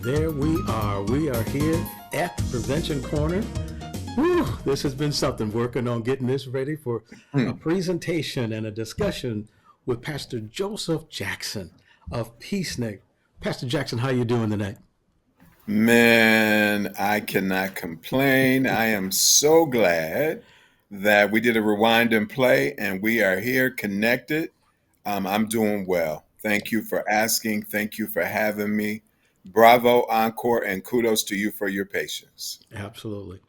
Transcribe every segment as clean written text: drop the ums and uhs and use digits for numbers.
There we are. We are here at the Prevention Corner. Whew, this has been something, working on getting this ready for a Hmm. presentation and a discussion with Pastor Joseph Jackson of Peacenic. Pastor Jackson, how you doing tonight? Man, I cannot complain. I am so glad that we did a rewind and play and we are here connected. I'm doing well. Thank you for asking. Thank you for having me. Bravo, encore, and kudos to you for your patience. Absolutely.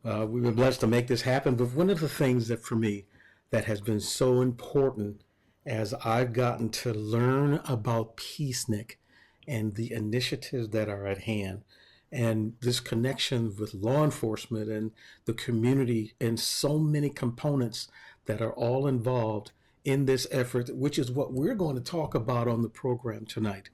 We've been blessed to make this happen. But one of the things that for me that has been so important as I've gotten to learn about Peacenik and the initiatives that are at hand and this connection with law enforcement and the community and so many components that are all involved in this effort, which is what we're going to talk about on the program tonight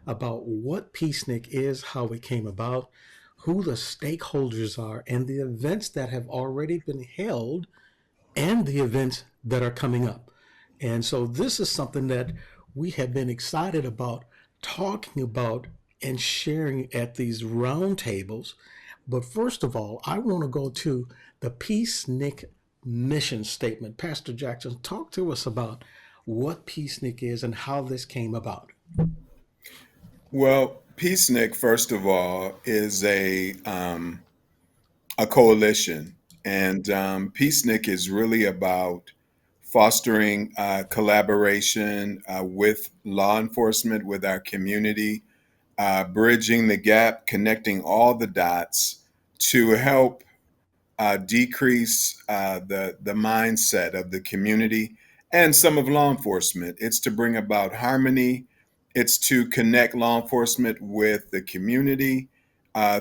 about what Peacenik is, how it came about, who the stakeholders are, and the events that have already been held and the events that are coming up. And so this is something that we have been excited about talking about and sharing at these roundtables. But first of all, I want to go to the Peacenik mission statement. Pastor Jackson, talk to us about what Peacenik is and how this came about. Well, Peacenik, first of all, is a coalition, and Peacenik is really about fostering collaboration with law enforcement, with our community, bridging the gap, connecting all the dots to help decrease the mindset of the community and some of law enforcement. It's to bring about harmony. It's to connect law enforcement with the community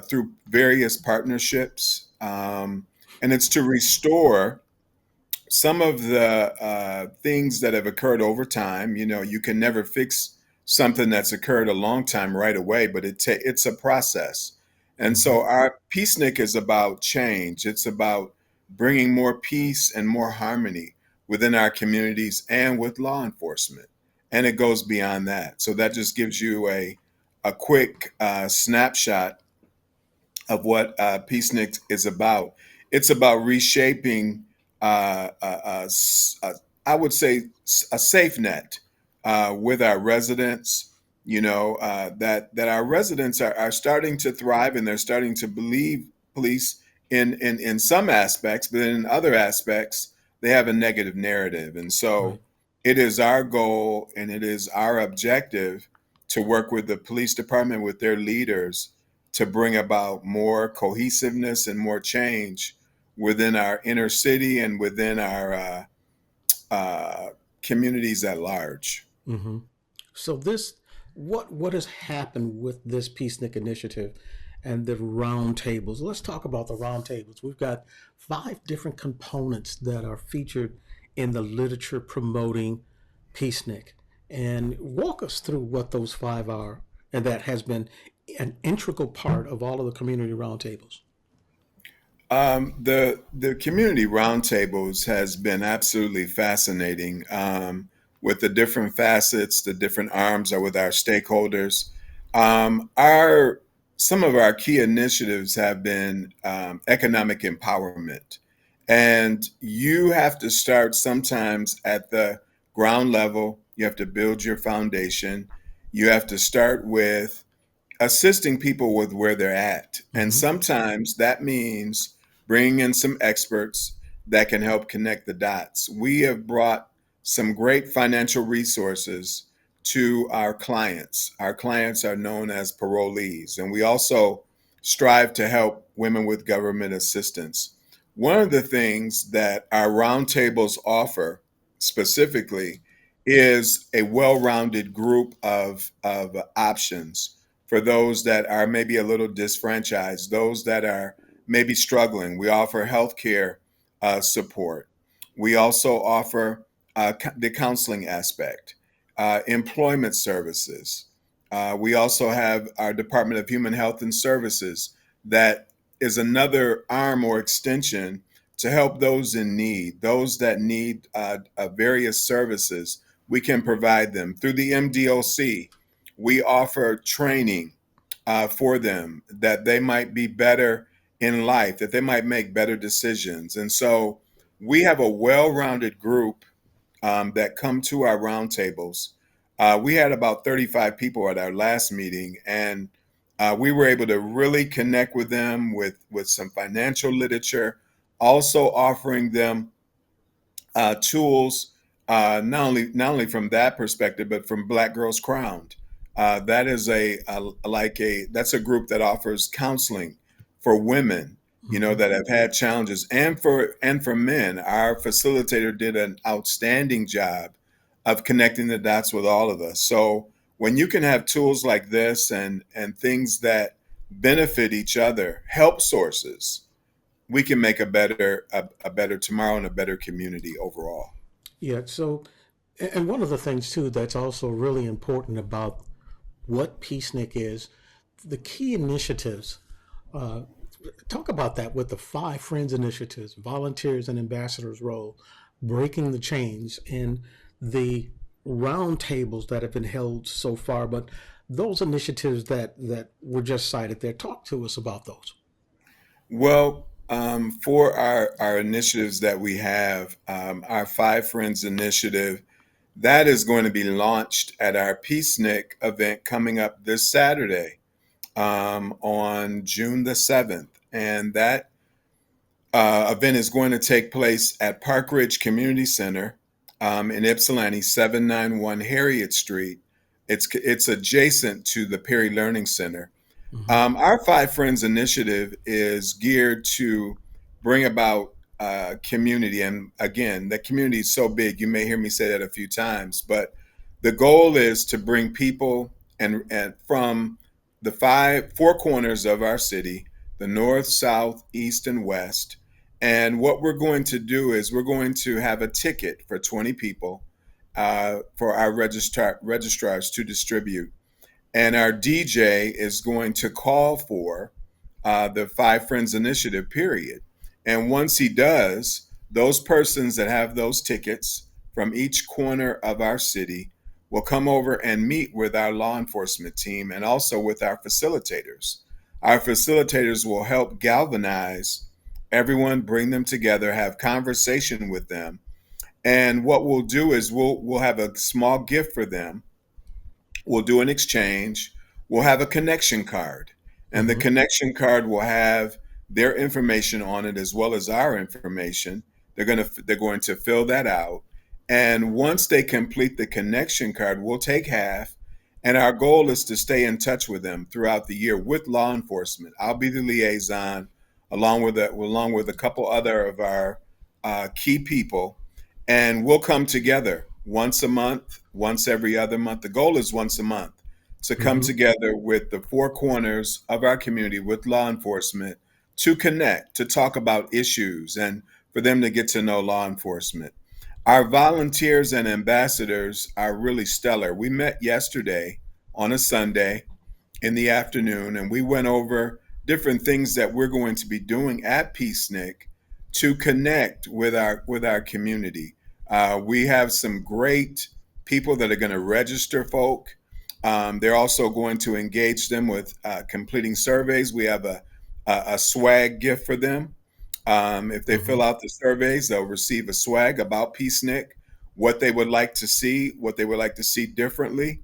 through various partnerships, and it's to restore some of the things that have occurred over time. You know, you can never fix something that's occurred a long time right away, but it's a process. And Mm-hmm. so our Peacenik is about change. It's about bringing more peace and more harmony within our communities and with law enforcement. And it goes beyond that. So that just gives you a quick snapshot of what Peacenik is about. It's about reshaping, uh, uh, uh, s- uh, I would say, a safe net with our residents. You know that our residents are starting to thrive and they're starting to believe police in some aspects, but in other aspects they have a negative narrative. And Right. so it is our goal and it is our objective to work with the police department with their leaders to bring about more cohesiveness and more change within our inner city and within our uh, communities at large. Mm-hmm. So this, what has happened with this Peacenik initiative and the roundtables? Let's talk about the roundtables. We've got five different components that are featured in the literature promoting Peacenik, and walk us through what those five are, and that has been an integral part of all of the community roundtables. The community roundtables has been absolutely fascinating with the different facets, the different arms are with our stakeholders. Our Some of our key initiatives have been economic empowerment, and you have to start sometimes at the ground level. You have to build your foundation. You have to start with assisting people with where they're at. And Mm-hmm. sometimes that means bringing in some experts that can help connect the dots. We have brought some great financial resources to our clients. Our clients are known as parolees, and we also strive to help women with government assistance. One of the things that our roundtables offer specifically is a well rounded group of options for those that are maybe a little disfranchised, those that are maybe struggling. We offer healthcare support. We also offer the counseling aspect, employment services. We also have our Department of Human Health and Services that is another arm or extension to help those in need, those that need various services. We can provide them through the MDOC. We offer training for them, that they might be better in life, that they might make better decisions. And so we have a well-rounded group that come to our roundtables. We had about 35 people at our last meeting, and we were able to really connect with them with some financial literature, also offering them tools, not only from that perspective, but from Black Girls Crowned. That is that's a group that offers counseling for women, Hmm. that have had challenges, and for men. Our facilitator did an outstanding job of connecting the dots with all of us. So when you can have tools like this and things that benefit each other, help sources, we can make a better tomorrow and a better community overall. Yeah. So, and one of the things too that's also really important about what Peacenik is, the key initiatives. Uh, Talk about that with the Five Friends initiatives, volunteers and ambassadors role, breaking the chains, and the roundtables that have been held so far. But those initiatives that were just cited there, talk to us about those. Well, for our initiatives that we have, our Five Friends initiative, that is going to be launched at our Peacenic event coming up this Saturday, on June the 7th. And that event is going to take place at Park Ridge Community Center, in Ypsilanti, 791 Harriet Street. It's adjacent to the Perry Learning Center. Mm-hmm. Our Five Friends initiative is geared to bring about community. And again, the community is so big, you may hear me say that a few times, but the goal is to bring people and from the four corners of our city, the north, south, east, and west. And what we're going to do is we're going to have a ticket for 20 people, for our registrars to distribute, and our DJ is going to call for the Five Friends Initiative, period. And once he does, those persons that have those tickets from each corner of our city will come over and meet with our law enforcement team and also with our facilitators. Our facilitators will help galvanize everyone, bring them together, have conversation with them. And what we'll do is we'll have a small gift for them. We'll do an exchange. We'll have a connection card, and the Mm-hmm. connection card will have their information on it as well as our information. They're going to fill that out, and once they complete the connection card, we'll take half. And our goal is to stay in touch with them throughout the year with law enforcement. I'll be the liaison, along with a couple other of our key people, and we'll come together once a month, once every other month. The goal is once a month to come Mm-hmm. together with the four corners of our community with law enforcement to connect, to talk about issues, and for them to get to know law enforcement. Our volunteers and ambassadors are really stellar. We met yesterday on a Sunday in the afternoon, and we went over different things that we're going to be doing at Peacenic to connect with our community. We have some great people that are going to register folk. They're also going to engage them with completing surveys. We have a swag gift for them. If they Mm-hmm. fill out the surveys, they'll receive a swag about Peacenic, what they would like to see, what they would like to see differently,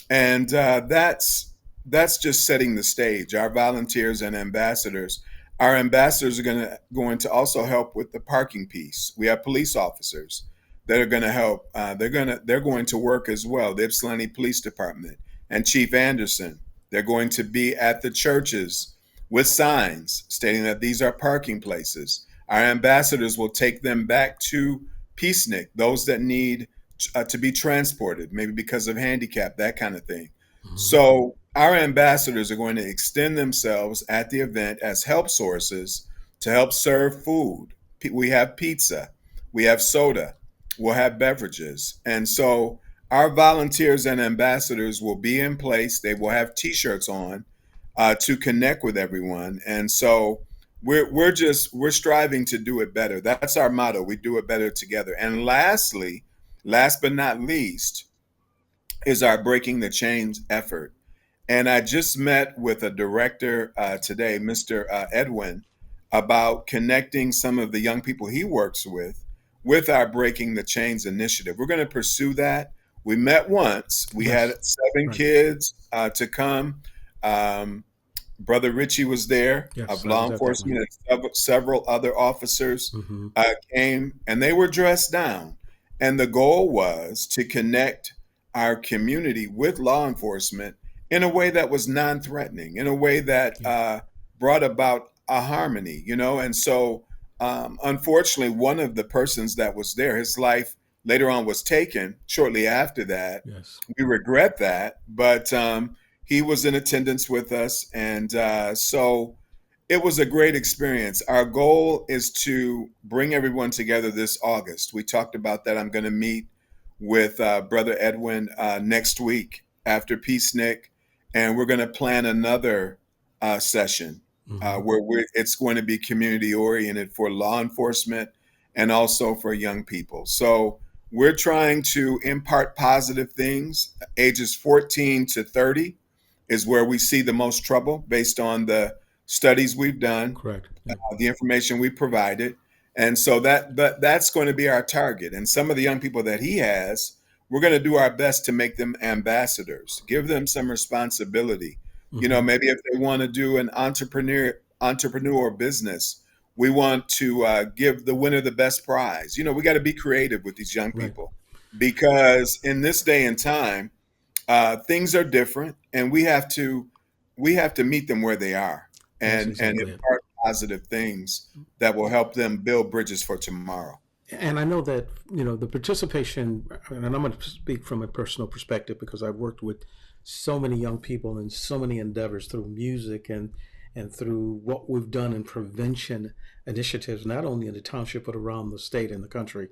and that's just setting the stage. Our volunteers and ambassadors, our ambassadors are going to also help with the parking piece. We have police officers that are going to help. They're going to work as well. The Ypsilanti Police Department and Chief Anderson. They're going to be at the churches with signs stating that these are parking places. Our ambassadors will take them back to Peacenic, those that need to be transported, maybe because of handicap, that kind of thing. Mm-hmm. So our ambassadors are going to extend themselves at the event as help sources to help serve food. We have pizza, we have soda, we'll have beverages. And so our volunteers and ambassadors will be in place. They will have T-shirts on to connect with everyone. And so we're striving to do it better. That's our motto. We do it better together. And lastly, last but not least, is our breaking the chains effort. And I just met with a director today, Mr. Edwin, about connecting some of the young people he works with our Breaking the Chains initiative. We're going to pursue that. We met once. We had Yes. 7 Right. kids to come. Um, Brother Richie was there Yes, of I law was at that one. enforcement, and several other officers Hmm. came, and they were dressed down. And the goal was to connect our community with law enforcement in a way that was non-threatening, in a way that Yeah. brought about a harmony, you know. And so, unfortunately, one of the persons that was there, his life later on was taken shortly after that. Yes. We regret that, but he was in attendance with us, and so it was a great experience. Our goal is to bring everyone together this August. We talked about that. I'm going to meet with Brother Edwin next week after Peacenic, and we're going to plan another session Hmm. it's going to be community oriented for law enforcement and also for young people. So we're trying to impart positive things. Ages 14 to 30 is where we see the most trouble based on the studies we've done, Correct. Yeah. the information we provided. And so that's going to be our target. And some of the young people that he has, we're going to do our best to make them ambassadors, give them some responsibility. You know, Hmm. maybe if they want to do an entrepreneur business, we want to give the winner the best prize. You know, we got to be creative with these young Right. people because in this day and time, things are different, and we have to meet them where they are That's and exactly it. impart positive things that will help them build bridges for tomorrow. And I know that, the participation, and I'm going to speak from a personal perspective because I've worked with so many young people in so many endeavors through music and through what we've done in prevention initiatives, not only in the township but around the state and the country,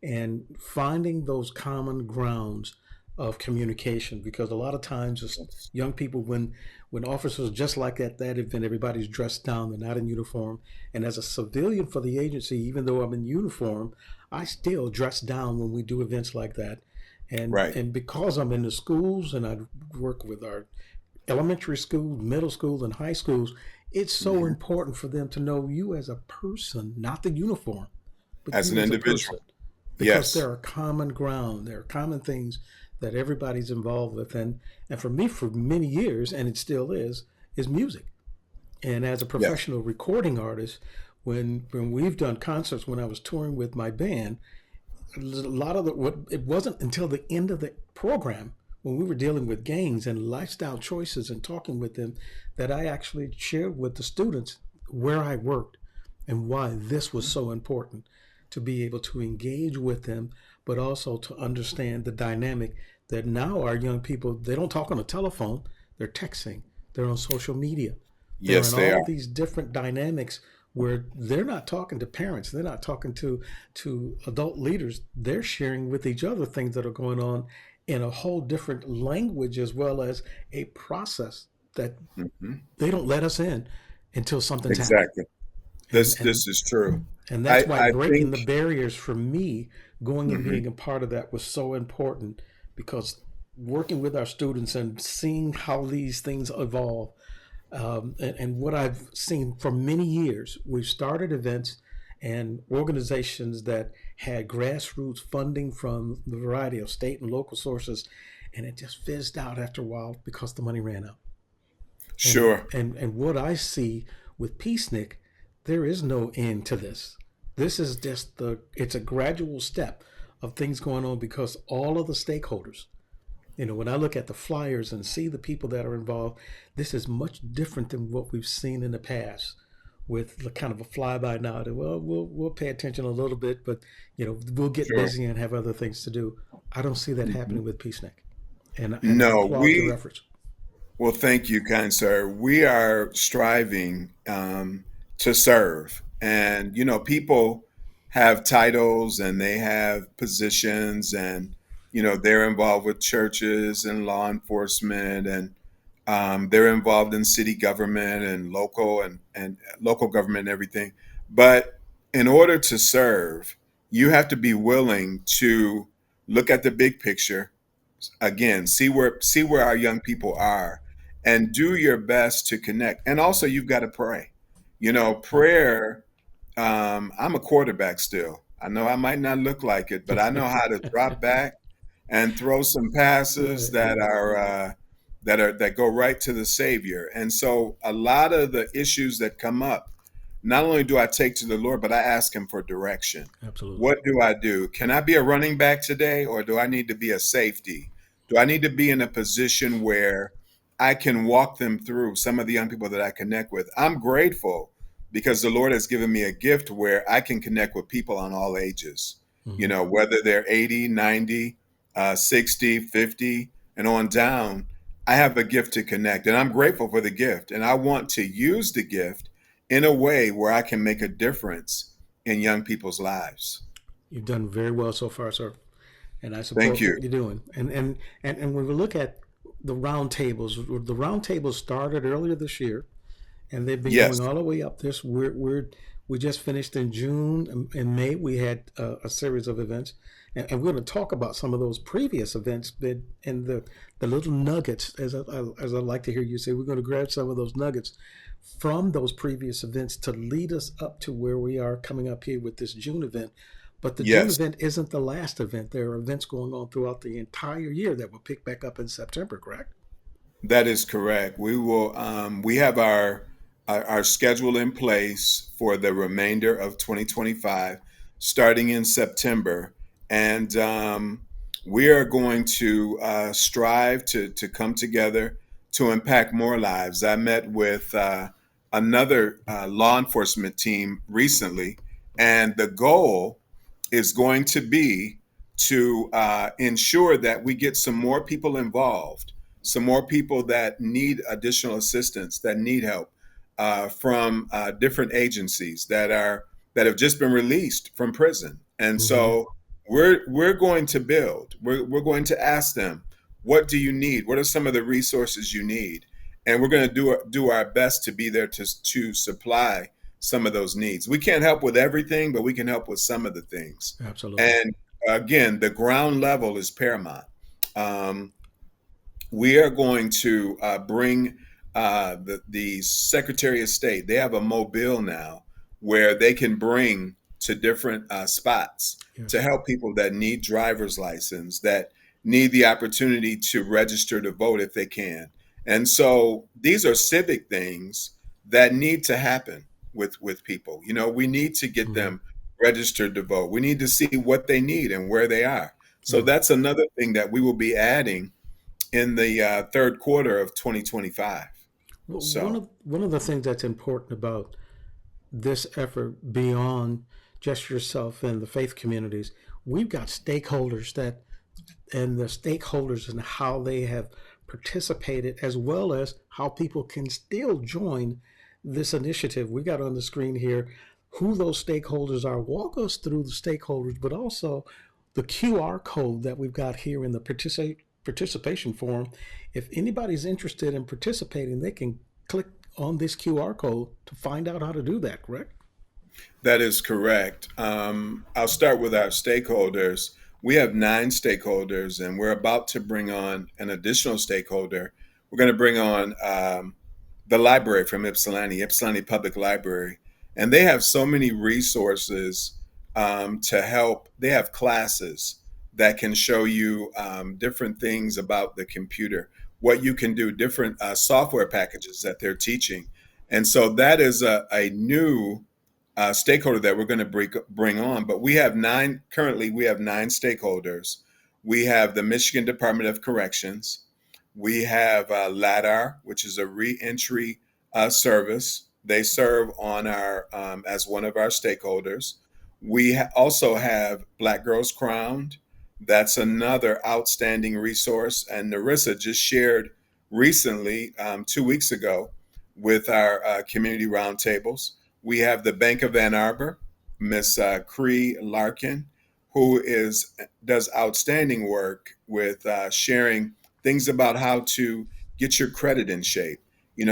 and finding those common grounds of communication. Because a lot of times, as young people, when officers just like at that event, everybody's dressed down, they're not in uniform, and as a civilian for the agency, even though I'm in uniform, I still dress down when we do events like that. Right. And because I'm in the schools and I work with our elementary schools, middle schools, and high schools, it's so Mhm. important for them to know you as a person, not the uniform, but As an you as a individual. person. Because Yes. there are common ground, there are common things that everybody's involved with. And for me, for many years, and it still is music. And as a Yes. professional recording artist, when we've done concerts, when I was touring with my band, a lot of what it wasn't until the end of the program when we were dealing with gangs and lifestyle choices and talking with them that I actually shared with the students where I worked and why this was so important to be able to engage with them, but also to understand the dynamic that now our young people, they don't talk on the telephone, they're texting, they're on social media, they're Yes, in they all are. of these different dynamics where they're not talking to parents, they're not talking to adult leaders, they're sharing with each other things that are going on in a whole different language as well as a process that Hmm. they don't let us in until something's happened. Exactly. And This is true. that's I why I breaking think. the barriers for me, going and Mhm. being a part of that was so important because working with our students and seeing how these things evolve, and what I've seen for many years, we've started events and organizations that had grassroots funding from the variety of state and local sources, and it just fizzed out after a while because the money ran out. And Sure. and what I see with Peacenic, there is no end to this. This is just it's a gradual step of things going on because all of the stakeholders, when I look at the flyers and see the people that are involved, this is much different than what we've seen in the past with the kind of a fly-by now that, well, we'll pay attention a little bit, but we'll get Sure. busy and have other things to do. I don't see that Mhm. happening with Peacenik, and I No, applaud your we efforts. well, thank you, kind sir. We are striving to serve. And, you know, people have titles and they have positions and, you know, they're involved with churches and law enforcement and they're involved in city government and and local government and everything. But in order to serve, you have to be willing to look at the big picture again, see where our young people are and do your best to connect. And also, you've got to pray. Prayer. I'm a quarterback still. I know I might not look like it, but I know how to drop back and throw some passes Right. that go right to the Savior. And so a lot of the issues that come up, not only do I take to the Lord, but I ask Him for direction. Absolutely. What do I do? Can I be a running back today, or do I need to be a safety? Do I need to be in a position where I can walk them through some of the young people that I connect with? I'm grateful because the Lord has given me a gift where I can connect with people on all ages, Hmm. whether they're 80, 90, 60, 50, and on down. I have a gift to connect, and I'm grateful for the gift. And I want to use the gift in a way where I can make a difference in young people's lives. You've done very well so far, sir, and I Thank support you. what you're doing. And when we look at the round tables started earlier this year, and they've been Yes, going all the way up. We just finished in June. In May, we had a series of events, and we're going to talk about some of those previous events. And the little nuggets, as I like to hear you say, we're going to grab some of those nuggets from those previous events to lead us up to where we are coming up here with this June event. But the June yes. event isn't the last event. There are events going on throughout the entire year that will pick back up in September. Correct? That is correct. We will. We have our schedule in place for the remainder of 2025, starting in September, and we are going to strive to come together to impact more lives. I met with another law enforcement team recently, and the goal is going to be to ensure that we get some more people involved, some more people that need additional assistance, that need help from different agencies that have just been released from prison. And Mm-hmm. so we're going to build. We're going to ask them, what do you need? What are some of the resources you need? And we're going to do our best to be there to supply some of those needs. We can't help with everything, but we can help with some of the things. Absolutely. And again, the ground level is paramount. Um, we are going to bring the Secretary of State. They have a mobile now where they can bring to different spots to Yes. help people that need driver's license, that need the opportunity to register to vote if they can. And so these are civic things that need to happen with people. We need to get Mm-hmm. them registered to vote. We need to see what they need and where they are. So Yeah. that's another thing that we will be adding in the third quarter of 2025. Well, So, one of the things that's important about this effort beyond just yourself and the faith communities, we've got stakeholders that and the stakeholders and how they have participated, as well as how people can still join this initiative. We got on the screen here who those stakeholders are. Walk us through the stakeholders, but also the QR code that we've got here in the participation form. If anybody's interested in participating, they can click on this QR code to find out how to do that, correct? that is correct. I'll start with our stakeholders. We have 9 stakeholders, and we're about to bring on an additional stakeholder. We're going to bring on the library from Ypsilanti Public Library, and they have so many resources to help. They have classes that can show you different things about the computer, what you can do, different software packages that they're teaching. And so that is a new stakeholder that we're going to bring on. But currently, we have 9 stakeholders. We have the Michigan Department of Corrections. We have LADAR, which is a reentry service. They serve on our as one of our stakeholders. Also have Black Girls Crowned. That's another outstanding resource. And Narissa just shared recently, 2 weeks ago, with our community roundtables. We have the Bank of Ann Arbor, Miss Cree Larkin, who does outstanding work with sharing things about how to get your credit in shape.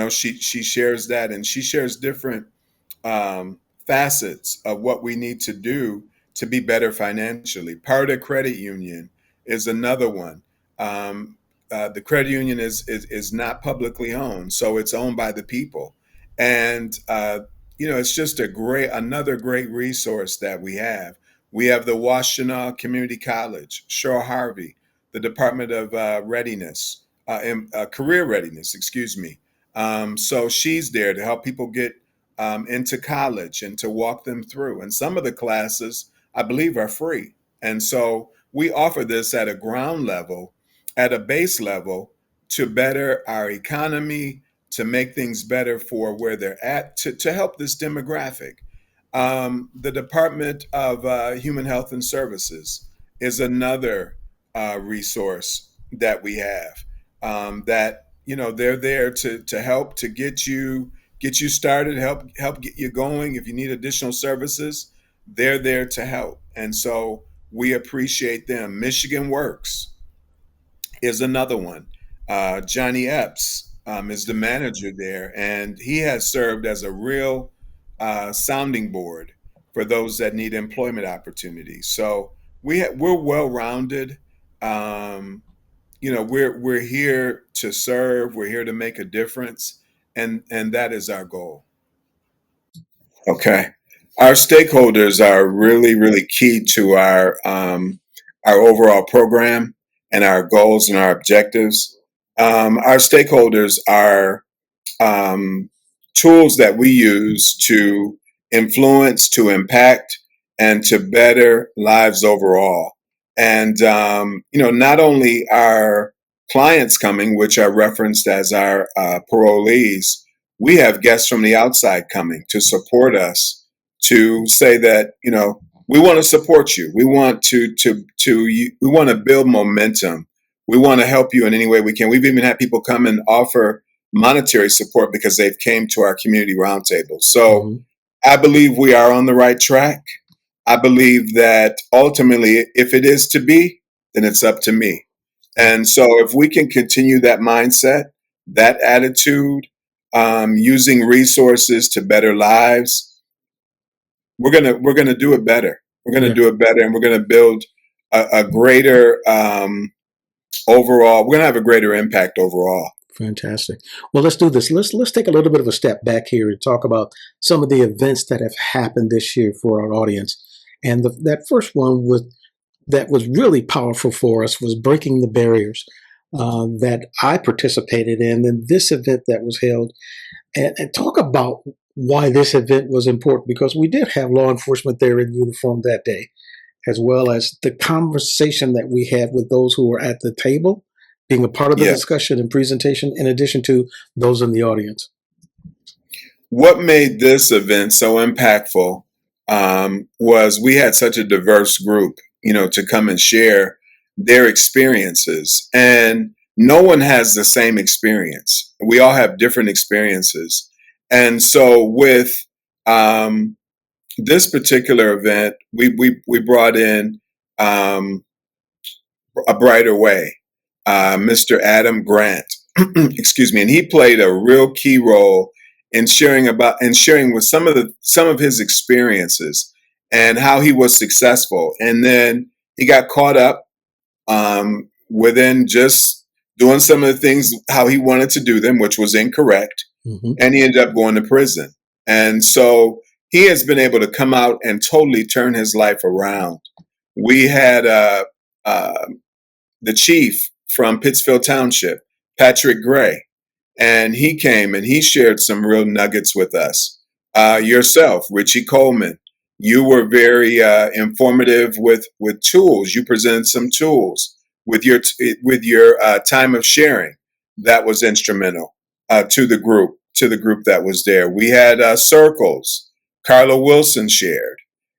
She shares that, and she shares different facets of what we need to do to be better financially. Part of credit union is another one. Um, the credit union is not publicly owned, so it's owned by the people, and it's just another great resource that we have. We have the Washtenaw Community College, Cheryl Harvey, the Department of Career Readiness, excuse me. So she's there to help people get into college and to walk them through. And some of the classes, I believe, are free. And so we offer this at a ground level, at a base level, to better our economy, to make things better for where they're at, to help this demographic. The Department of Human Health and Services is another resource that we have. That they're there to help to get you started, help get you going. If you need additional services, they're there to help, and so we appreciate them. Michigan Works is another one. Johnny Epps is the manager there, and he has served as a real sounding board for those that need employment opportunities. So we're well rounded. We're here to serve. We're here to make a difference, and that is our goal. Okay. Our stakeholders are really, really key to our overall program and our goals and our objectives. Our stakeholders are um, tools that we use to influence, to impact, and to better lives overall. And not only our clients coming, which are referenced as our parolees, we have guests from the outside coming to support us, to say that we want to support you. We want we want to build momentum. We want to help you in any way we can. We've even had people come and offer monetary support because they've came to our community roundtable. So Hmm. I believe we are on the right track. I believe that ultimately, if it is to be, then it's up to me. And so if we can continue that mindset, that attitude, using resources to better lives, we're gonna do it better. We're gonna Yeah, do it better, and we're gonna build a greater overall. We're gonna have a greater impact overall. fantastic. Well, let's do this. Let's take a little bit of a step back here and talk about some of the events that have happened this year for our audience. And that first one that was really powerful for us was breaking the barriers that I participated in this event that was held. And talk about why this event was important, because we did have law enforcement there in uniform that day, as well as the conversation that we had with those who were at the table, being a part of the Yeah. discussion and presentation, in addition to those in the audience. What made this event so impactful was we had such a diverse group, to come and share their experiences. And no one has the same experience. We all have different experiences. And so with um, this particular event, we brought in um, a brighter way, Mr. Adam Grant, excuse me, and he played a real key role in sharing with some of his experiences and how he was successful. And then he got caught up within just doing some of the things how he wanted to do them, which was incorrect, Mm-hmm. and he ended up going to prison. And so he has been able to come out and totally turn his life around. We had uh, the chief from Pittsfield Township, Patrick Gray, and he came and he shared some real nuggets with us. Yourself, Richie Coleman, you were very informative with tools. You presented some tools with your time of sharing. That was instrumental to the group that was there. We had circles. Carla Wilson shared,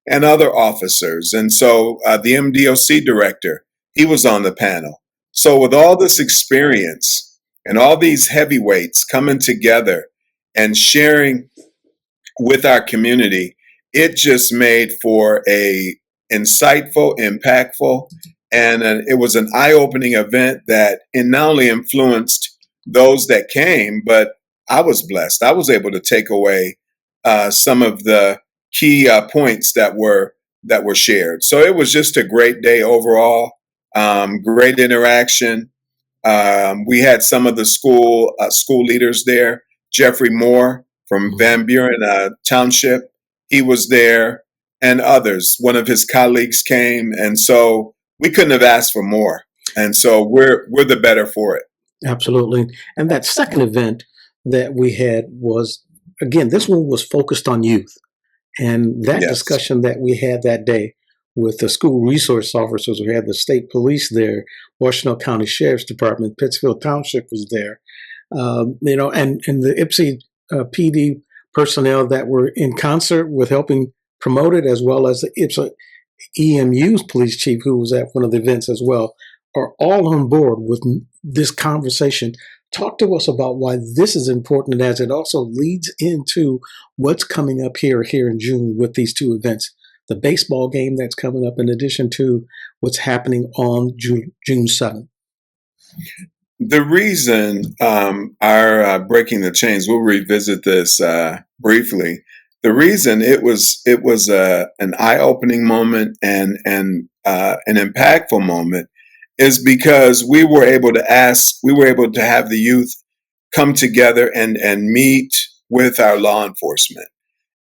and other officers, and so the MDOC director, he was on the panel. So with all this experience and all these heavyweights coming together and sharing with our community, it just made for a insightful, impactful, and it was an eye-opening event that it not only influenced those that came, but I was blessed. I was able to take away some of the key points that were shared. So it was just a great day overall. Great interaction. We had some of the school leaders there. Jeffrey Moore from Mhm. Van Buren Township, he was there, and others. One of his colleagues came, and so we couldn't have asked for more. And so we're the better for it. Absolutely. And that second event that we had was, again, this one was focused on youth. And that Yes. discussion that we had that day with the school resource officers, we had the state police there, Washtenaw County Sheriff's Department, Pittsfield Township was there, and the Ypsi PD personnel that were in concert with helping promote it, as well as the Ypsi EMU's police chief, who was at one of the events as well, are all on board with this conversation. Talk to us about why this is important, as it also leads into what's coming up here in June with these two events. The baseball game that's coming up, in addition to what's happening on June 7th. The reason our breaking the chains, we'll revisit this briefly. The reason it was an eye opening moment and an impactful moment is because we were able to have the youth come together and meet with our law enforcement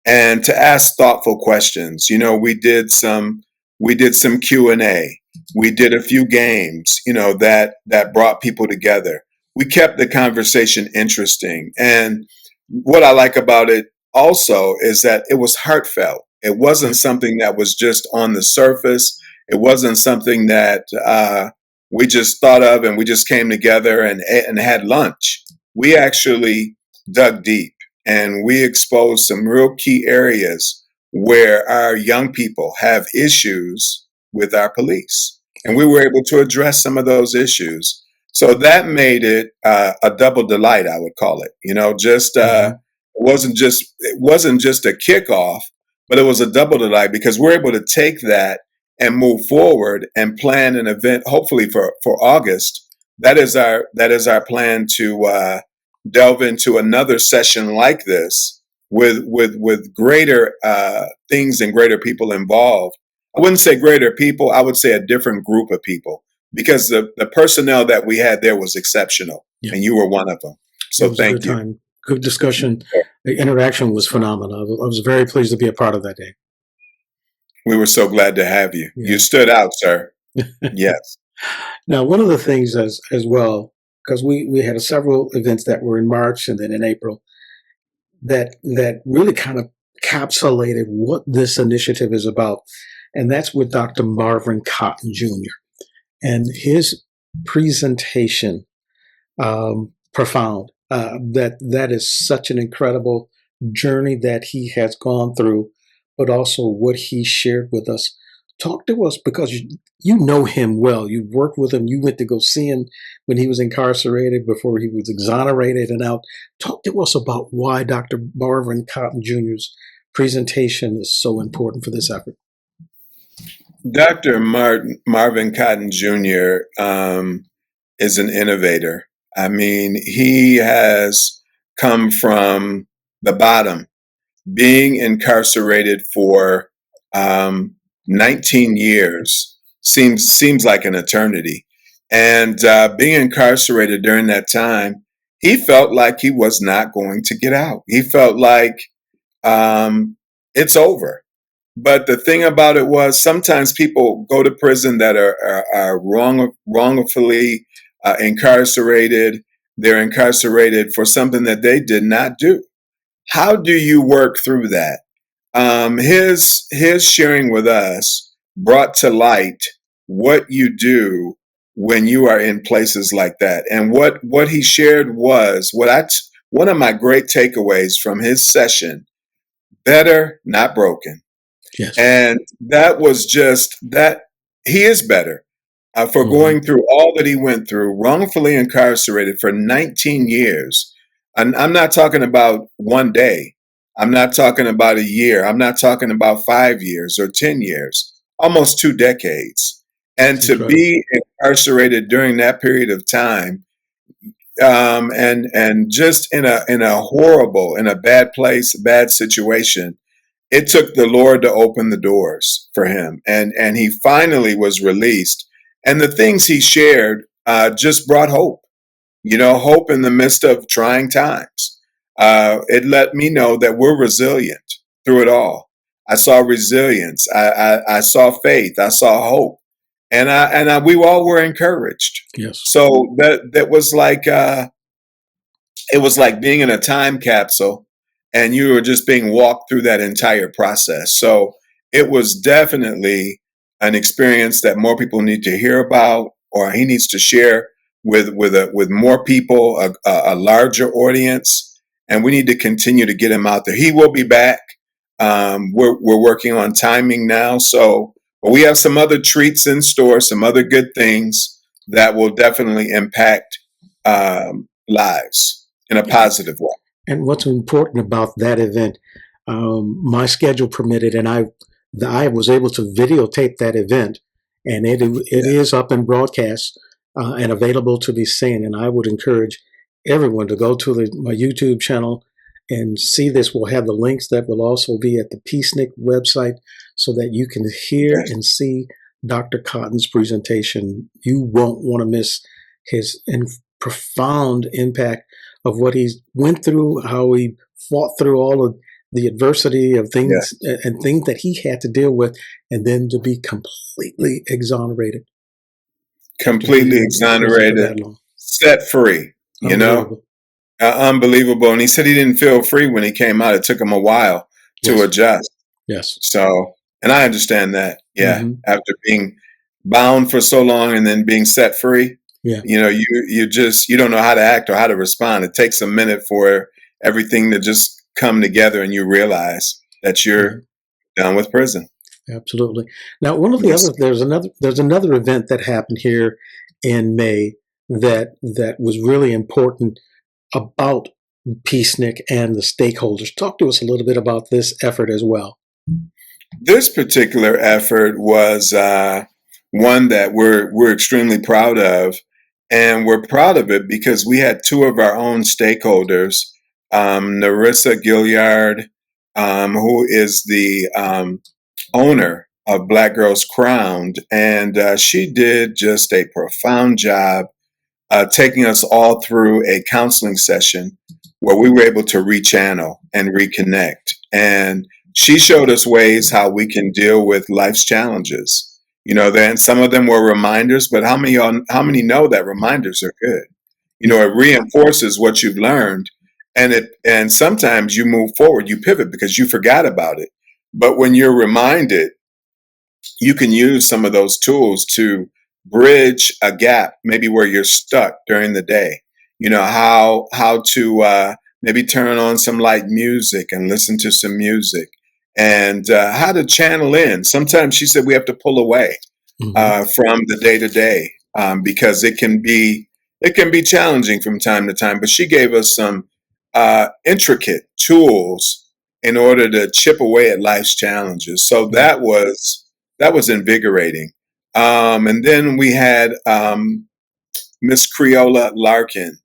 and to ask thoughtful questions. You know, we did some Q&A. We did a few games, that brought people together. We kept the conversation interesting. And what I like about it also is that it was heartfelt. It wasn't Right. something that was just on the surface. It wasn't something that we just thought of and we just came together and had lunch. We actually dug deep and we exposed some real key areas where our young people have issues with our police. And we were able to address some of those issues. So that made it a double delight, I would call it. Just Mm-hmm. it wasn't just a kickoff, but it was a double delight because we're able to take that and move forward and plan an event, hopefully for August. That is our plan to delve into another session like this with greater things and greater people involved. I wouldn't say greater people. I would say a different group of people because the personnel that we had there was exceptional, Yeah, and you were one of them. it So was a good thank you. time, good discussion. The interaction was phenomenal. I was very pleased to be a part of that day. We were so glad to have you. You Yeah. stood out, sir. Yes. Now, one of the things as well, because we had several events that were in March and then in April, that really kind of capsulated what this initiative is about, and that's with Dr. Marvin Cotton Jr. and his presentation. Profound. That is such an incredible journey that he has gone through, but also what he shared with us. Talk to us, because you know him well. You've worked with him. You went to go see him when he was incarcerated before he was exonerated and out. Talk to us about why Dr. Marvin Cotton Jr.'s presentation is so important for this effort. Dr. Marvin Cotton Jr. Is an innovator. I mean, he has come from the bottom, being incarcerated for um, 19 years seems like an eternity, and being incarcerated during that time, he felt like he was not going to get out. He felt like it's over. But the thing about it was, sometimes people go to prison that are wrongfully incarcerated. They're incarcerated for something that they did not do. How do you work through that? His sharing with us brought to light what you do when you are in places like that, and what he shared was one of my great takeaways from his session: better, not broken. Yes. And that was just that he is better for Mm-hmm. going through all that he went through, wrongfully incarcerated for 19 years. And I'm not talking about one day. I'm not talking about a year. I'm not talking about 5 years or 10 years, almost 2 decades. And It's to incredible. be incarcerated during that period of time, and just in a horrible, in a bad place, bad situation, it took the Lord to open the doors for him, and he finally was released. And the things he shared just brought hope. Hope in the midst of trying times. It let me know that we're resilient through it all. I saw resilience. I saw faith. I saw hope, and we all were encouraged. Yes. So that was like it was like being in a time capsule, and you were just being walked through that entire process. So it was definitely an experience that more people need to hear about, or he needs to share with more people, a larger audience, and we need to continue to get him out there. He will be back. We're working on timing now, so but we have some other treats in store, some other good things that will definitely impact lives in a positive way. And what's important about that event, my schedule permitted, and I was able to videotape that event, and it Yeah. is up and broadcast and available to be seen. And I would encourage everyone to go to my YouTube channel and see this. We'll have the links that will also be at the Peacenic website so that you can hear Yes. and see Dr. Cotton's presentation. You won't want to miss his profound impact of what he went through, how he fought through all of the adversity of Yeah. things and things that he had to deal with, and then to be completely exonerated, to Completely be in prison for exonerated, that long. set free. Unbelievable. Unbelievable. And he said he didn't feel free when he came out. It took him a while to Yes. adjust. Yes. So, and I understand that. Yeah. Mm-hmm. After being bound for so long and then being set free, Yeah. you don't know how to act or how to respond. It takes a minute for everything to just come together and you realize that you're done with prison. Absolutely. Now, one of the Yes. other there's another event that happened here in May that was really important about Peacenic and the stakeholders. Talk to us a little bit about this effort as well. This particular effort was one that we're extremely proud of, and we're proud of it because we had two of our own stakeholders, Narissa Gilliard, who is the owner of Black Girls Crowned, and she did just a profound job taking us all through a counseling session where we were able to rechannel and reconnect. And she showed us ways how we can deal with life's challenges. Then some of them were reminders, but how many know that reminders are good? It reinforces what you've learned, and sometimes you move forward, you pivot because you forgot about it. But when you're reminded, you can use some of those tools to bridge a gap, maybe where you're stuck during the day. How to maybe turn on some light music and listen to some music, and how to channel in. Sometimes she said we have to pull away from the day to day because it can be challenging from time to time. But she gave us some intricate tools in order to chip away at life's challenges. So that was invigorating. And then we had Miss Creola Larkin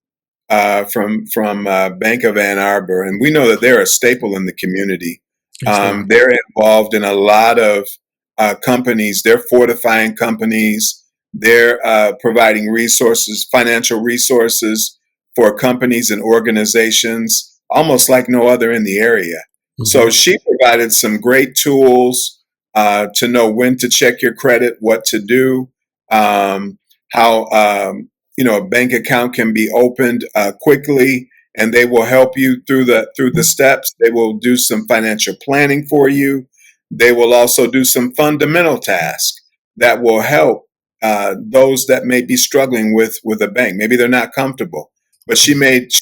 from Bank of Ann Arbor, and we know that they're a staple in the community. Yes, They're involved in a lot of companies. They're fortifying companies. They're providing resources, financial resources for companies and organizations, almost like no other in the area. So she provided some great tools to know when to check your credit, what to do, how a bank account can be opened quickly, and they will help you through the steps. They will do some financial planning for you. They will also do some fundamental tasks that will help those that may be struggling with a bank. Maybe they're not comfortable, but she made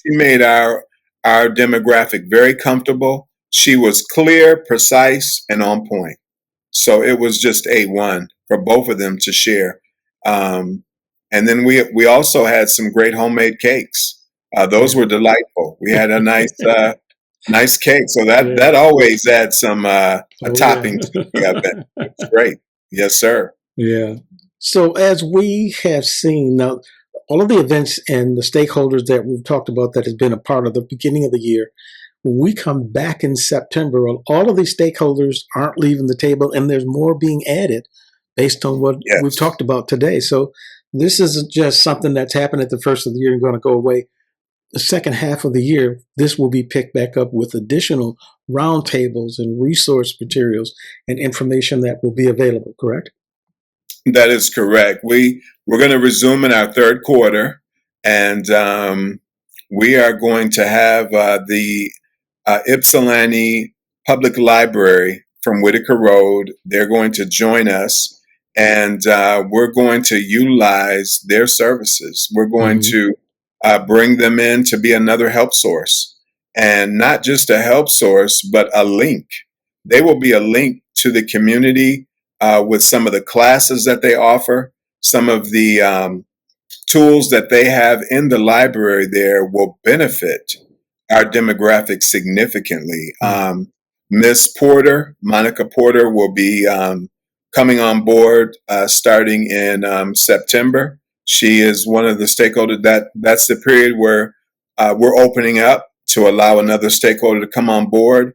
our demographic very comfortable. She was clear, precise, and on point. So it was just A1 for both of them to share. And then we also had some great homemade cakes. Those were delightful. We had a nice cake. So that always adds some a topping to the event. It's great. Yes, sir. Yeah. So as we have seen now, all of the events and the stakeholders that we've talked about that has been a part of the beginning of the year, when we come back in September, all of these stakeholders aren't leaving the table, and there's more being added based on what we've talked about today. So this isn't just something that's happened at the first of the year and going to go away. The second half of the year, this will be picked back up with additional roundtables and resource materials and information that will be available, correct? That is correct. We're going to resume in our third quarter, and we are going to have the Ypsilanti Public Library from Whitaker Road. They're going to join us, and we're going to utilize their services. We're going Mm-hmm. to bring them in to be another help source, and not just a help source, but a link. They will be a link to the community with some of the classes that they offer, some of the tools that they have in the library there will benefit our demographic significantly. Miss Porter, Monica Porter, will be coming on board starting in September. She is one of the stakeholders. That's the period where we're opening up to allow another stakeholder to come on board,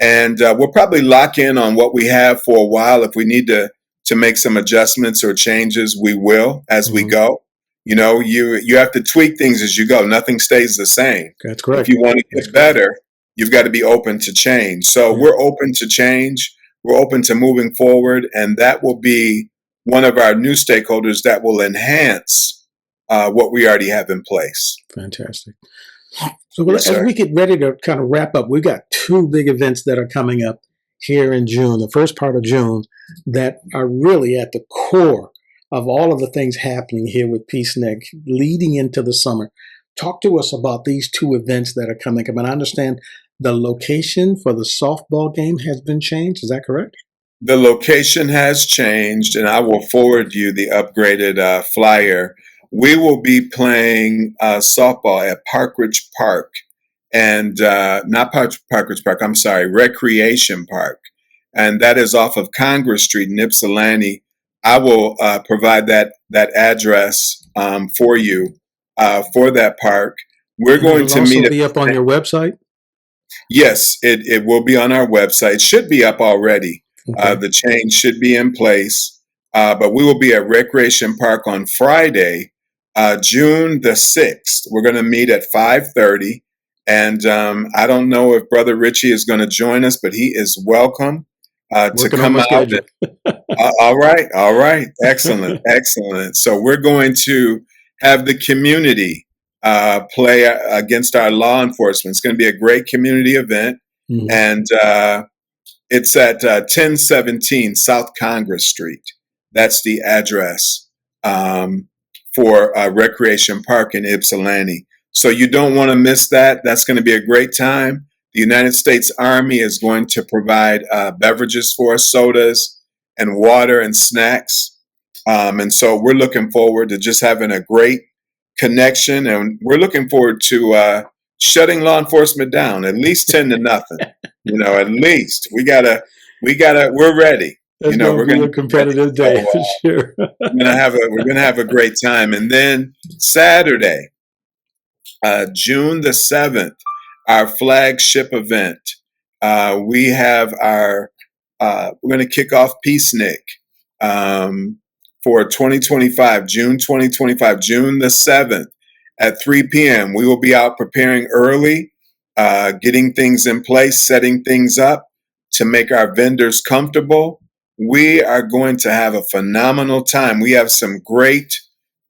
and we'll probably lock in on what we have for a while. If we need to make some adjustments or changes, we will as we Mm-hmm. go. You know, you have to tweak things as you go. Nothing stays the same. That's correct. If you want to That's get correct. better, you've got to be open to change. So Yeah. we're open to change. We're open to moving forward, and that will be one of our new stakeholders that will enhance what we already have in place. Fantastic. So Yes, as sir. we get ready to kind of wrap up, we've got two big events that are coming up here in June, the first part of June, that are really at the core of all of the things happening here with Peacenic leading into the summer. Talk to us about these two events that are coming up. And I understand the location for the softball game has been changed. Is that correct? The location has changed, and I will forward you the upgraded flyer. We will be playing softball at Parkridge Park, and not Parkridge Park, I'm sorry, Recreation Park. And that is off of Congress Street in Ypsilanti. I will provide that address for you for that park. We're And going it'll to also meet be up on your website? Yes, it will be on our website. It should be up already. Okay. The change should be in place. But we will be at Recreation Park on Friday, June the 6th. We're going to meet at 5:30. And I don't know if Brother Richie is going to join us, but he is welcome to Working on come my out. schedule. All right. Excellent, excellent. So we're going to have the community play against our law enforcement. It's going to be a great community event, Mhm. and it's at 1017 South Congress Street. That's the address for Recreation Park in Ypsilanti. So you don't want to miss that. That's going to be a great time. The United States Army is going to provide beverages for us, sodas and water and snacks. And so we're looking forward to just having a great connection, and we're looking forward to shutting law enforcement down, at least 10-0. At least we're ready. That's We're going to be going a to be ready. competitive So day for sure. we're gonna have a great time. And then Saturday, June the 7th, our flagship event. We have we're going to kick off Peacenic for 2025, June 2025, June the 7th at 3 p.m. We will be out preparing early, getting things in place, setting things up to make our vendors comfortable. We are going to have a phenomenal time. We have some great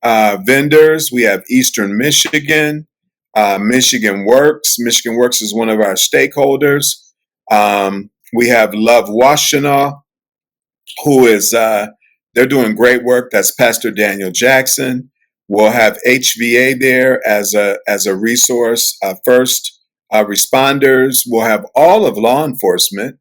vendors. We have Eastern Michigan, Michigan Works. Michigan Works is one of our stakeholders. We have Love Washtenaw, who is they're doing great work. That's Pastor Daniel Jackson. We'll have HVA there as a resource. First responders. We'll have all of law enforcement.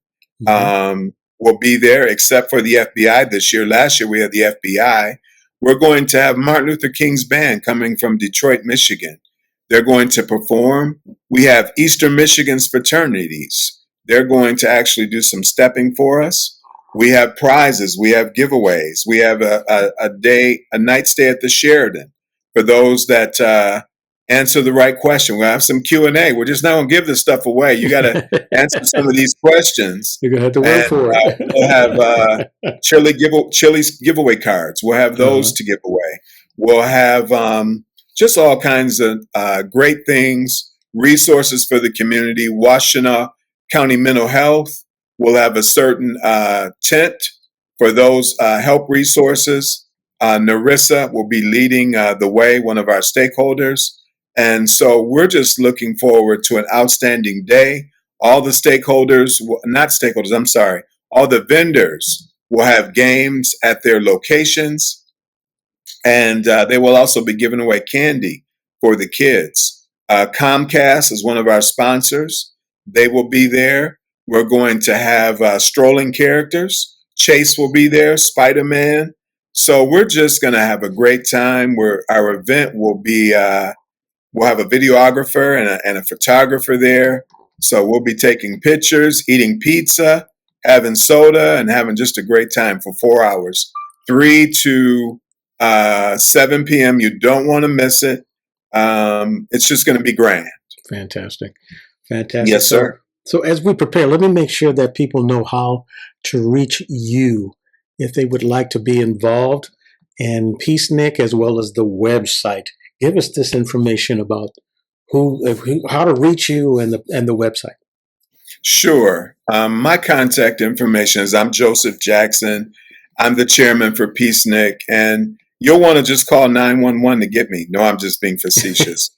Will be there, except for the FBI this year. Last year we had the FBI. We're going to have Martin Luther King's band coming from Detroit, Michigan. They're going to perform. We have Eastern Michigan's fraternities. They're going to actually do some stepping for us. We have prizes. We have giveaways. We have a night stay at the Sheridan for those that answer the right question. We'll have some Q&A. We're just not going to give this stuff away. You got to answer some of these questions. You're going to have to work for it. We'll have Chili's giveaway cards. We'll have those to give away. We'll have just all kinds of great things, resources for the community. Washtenaw County Mental Health will have a certain tent for those help resources. Narissa will be leading the way, one of our stakeholders. And so we're just looking forward to an outstanding day. All the stakeholders, not stakeholders, I'm sorry, all the vendors will have games at their locations, and they will also be giving away candy for the kids. Comcast is one of our sponsors. They will be there. We're going to have strolling characters. Chase will be there, Spider-Man. So we're just going to have a great time. Where our event will be, we'll have a videographer and a photographer there. So we'll be taking pictures, eating pizza, having soda, and having just a great time for 4 hours, 3 to 7 p.m. You don't want to miss it. It's just going to be grand. Fantastic. Fantastic. Yes, sir. So as we prepare, let me make sure that people know how to reach you if they would like to be involved in Peacenic as well as the website. Give us this information about how to reach you and the website. Sure. My contact information is I'm Joseph Jackson. I'm the chairman for Peacenic, and you'll want to just call 911 to get me. No, I'm just being facetious.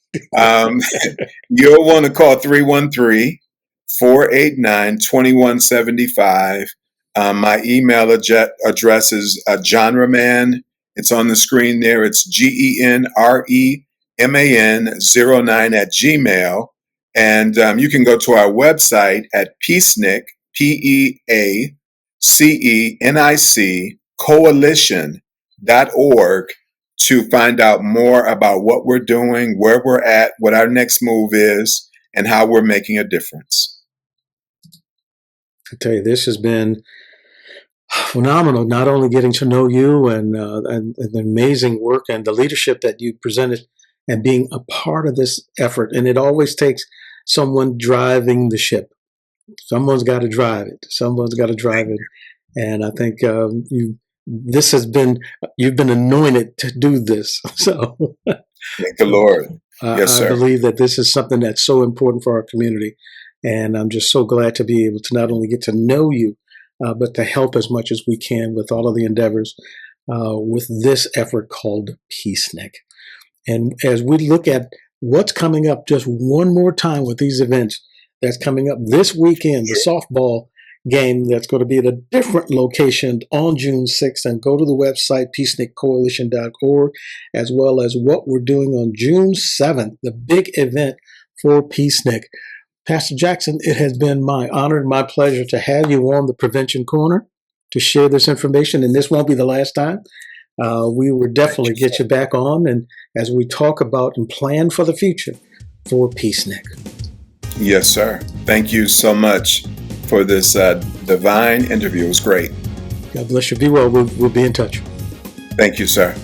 You'll want to call 313-489-2175. My email address is genreman. It's on the screen there. It's GENREMAN09 at Gmail. And you can go to our website at Peacenic, PEACENIC, coalition.org to find out more about what we're doing, where we're at, what our next move is, and how we're making a difference. I tell you, this has been phenomenal, not only getting to know you and the amazing work and the leadership that you presented and being a part of this effort. And it always takes someone driving the ship. Someone's got to drive it. Someone's got to drive it. And I think you've been anointed to do this. So thank the Lord. Yes, sir. I believe that this is something that's so important for our community. And I'm just so glad to be able to not only get to know you, but to help as much as we can with all of the endeavors with this effort called Peacenic. And as we look at what's coming up just one more time with these events that's coming up this weekend, the softball game that's going to be at a different location on June 6th, and go to the website, peaceniccoalition.org, as well as what we're doing on June 7th, the big event for Peacenic. Pastor Jackson, it has been my honor and my pleasure to have you on the Prevention Corner to share this information, and this won't be the last time. We will definitely get you back on, and as we talk about and plan for the future for Peacenic. Yes, sir. Thank you so much for this divine interview. It was great. God bless you. Be well. We'll be in touch. Thank you, sir.